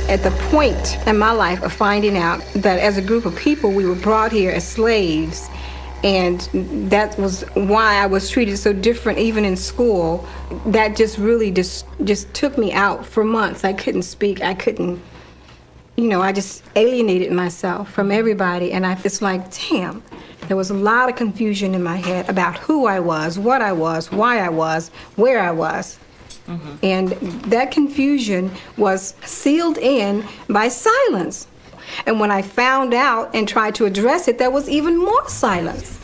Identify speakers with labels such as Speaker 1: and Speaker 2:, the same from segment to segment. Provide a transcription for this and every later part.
Speaker 1: At the point in my life of finding out that as a group of people, we were brought here as slaves, and that was why I was treated so different even in school, that just really just took me out for months. I couldn't speak. I couldn't, I just alienated myself from everybody. And it's like, damn, there was a lot of confusion in my head about who I was, what I was, why I was, where I was. Mm-hmm. And that confusion was sealed in by silence. And when I found out and tried to address it, there was even more silence.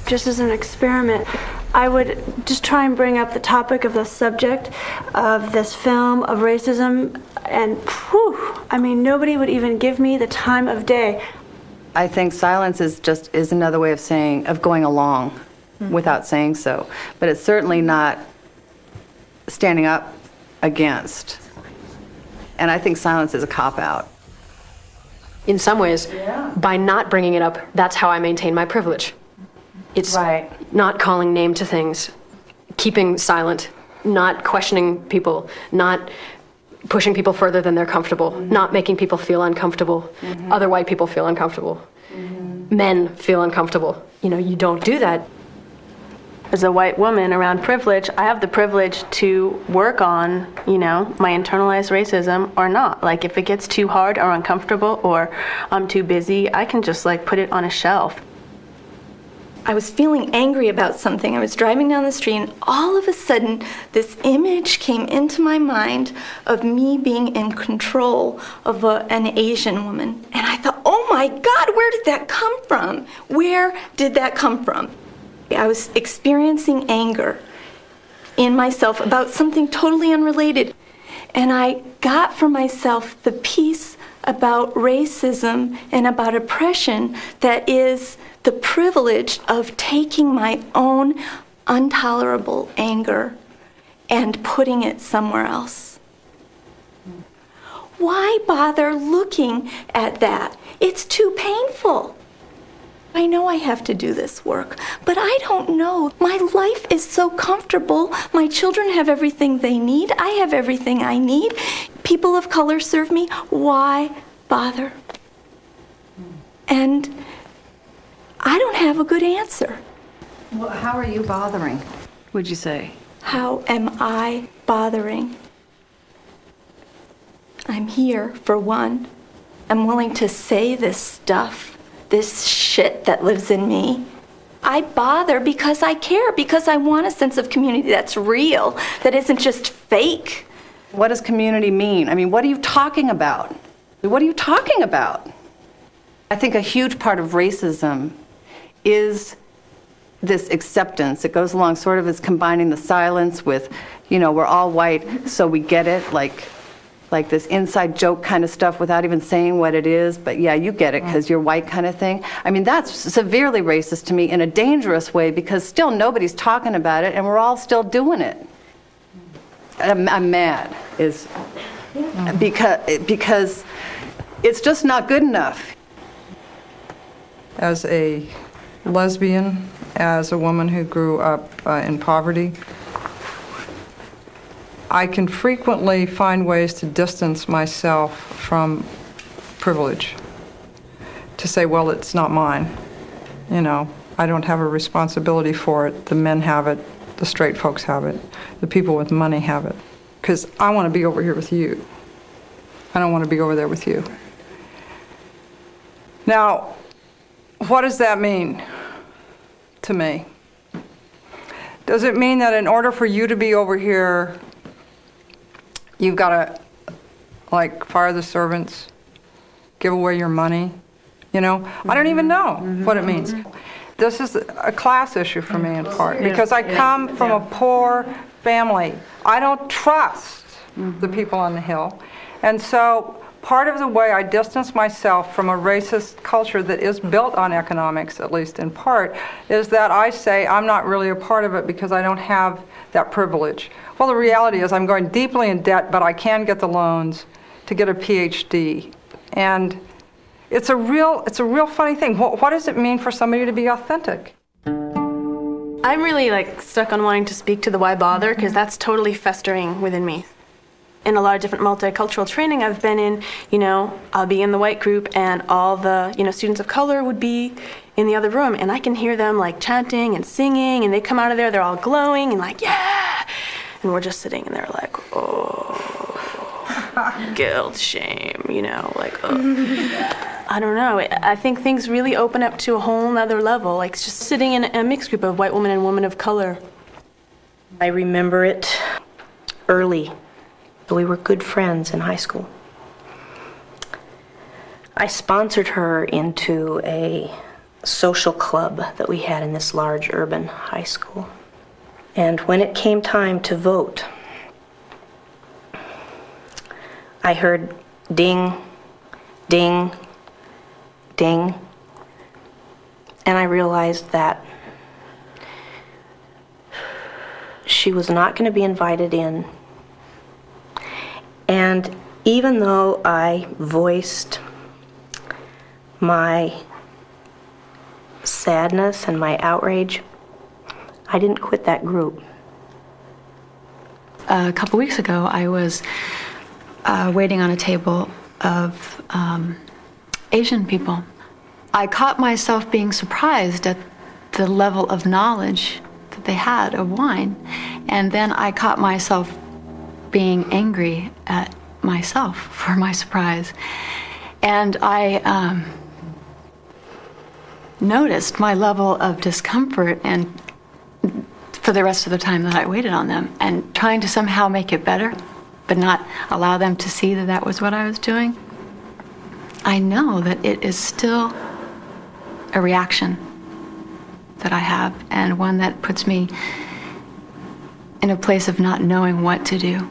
Speaker 2: Just as an experiment, I would just try and bring up the topic of the subject of this film, of racism, and nobody would even give me the time of day.
Speaker 3: I think silence is another way of going along without saying so. But it's certainly not standing up against. And I think silence is a cop-out.
Speaker 4: In some ways, by not bringing it up, that's how I maintain my privilege. It's not calling name to things, keeping silent, not questioning people, not pushing people further than they're comfortable, not making people feel uncomfortable, other white people feel uncomfortable, men feel uncomfortable. You don't do that.
Speaker 2: As a white woman around privilege, I have the privilege to work on, my internalized racism or not. Like, if it gets too hard or uncomfortable or I'm too busy, I can just put it on a shelf.
Speaker 5: I was feeling angry about something. I was driving down the street, and all of a sudden, this image came into my mind of me being in control of an Asian woman. And I thought, oh my God, where did that come from? Where did that come from? I was experiencing anger in myself about something totally unrelated. And I got for myself the piece about racism and about oppression that is the privilege of taking my own intolerable anger and putting it somewhere else. Why bother looking at that? It's too painful. I know I have to do this work, but I don't know. My life is so comfortable. My children have everything they need. I have everything I need. People of color serve me. Why bother? And I don't have a good answer.
Speaker 3: Well, how are you bothering, would you say?
Speaker 5: How am I bothering? I'm here, for one. I'm willing to say this stuff, this shit that lives in me. I bother because I care, because I want a sense of community that's real, that isn't just fake.
Speaker 3: What does community mean? I mean, what are you talking about? What are you talking about? I think a huge part of racism is this acceptance. It goes along sort of as combining the silence with, we're all white, so we get it, like this inside joke kind of stuff without even saying what it is, but yeah, you get it because you're white kind of thing. I mean, that's severely racist to me in a dangerous way, because still nobody's talking about it and we're all still doing it. I'm mad because it's just not good enough.
Speaker 6: As a lesbian, as a woman who grew up in poverty, I can frequently find ways to distance myself from privilege. To say, well, it's not mine. I don't have a responsibility for it. The men have it. The straight folks have it. The people with money have it. Because I want to be over here with you. I don't want to be over there with you. Now, what does that mean to me? Does it mean that in order for you to be over here, you've got to, fire the servants, give away your money? I don't even know what it means. This is a class issue for me in part, because I come from a poor family. I don't trust the people on the Hill. And so part of the way I distance myself from a racist culture that is built on economics, at least in part, is that I say I'm not really a part of it because I don't have that privilege. Well, the reality is I'm going deeply in debt, but I can get the loans to get a PhD. And it's a real funny thing. What does it mean for somebody to be authentic?
Speaker 2: I'm really like stuck on wanting to speak to the why bother, because that's totally festering within me. In a lot of different multicultural training I've been in, I'll be in the white group and all the, students of color would be in the other room, and I can hear them like chanting and singing, and they come out of there, they're all glowing and like, yeah! And we're just sitting and they're like, oh, guilt, shame, like, oh. I don't know. I think things really open up to a whole nother level, like just sitting in a mixed group of white women and women of color.
Speaker 7: I remember it early. We were good friends in high school. I sponsored her into a social club that we had in this large urban high school. And when it came time to vote, I heard ding, ding, ding, and I realized that she was not going to be invited in. And even though I voiced my sadness and my outrage, I didn't quit that group.
Speaker 8: A couple weeks ago, I was waiting on a table of Asian people. I caught myself being surprised at the level of knowledge that they had of wine. And then I caught myself being angry at myself for my surprise. And I noticed my level of discomfort and for the rest of the time that I waited on them, and trying to somehow make it better, but not allow them to see that that was what I was doing. I know that it is still a reaction that I have, and one that puts me in a place of not knowing what to do.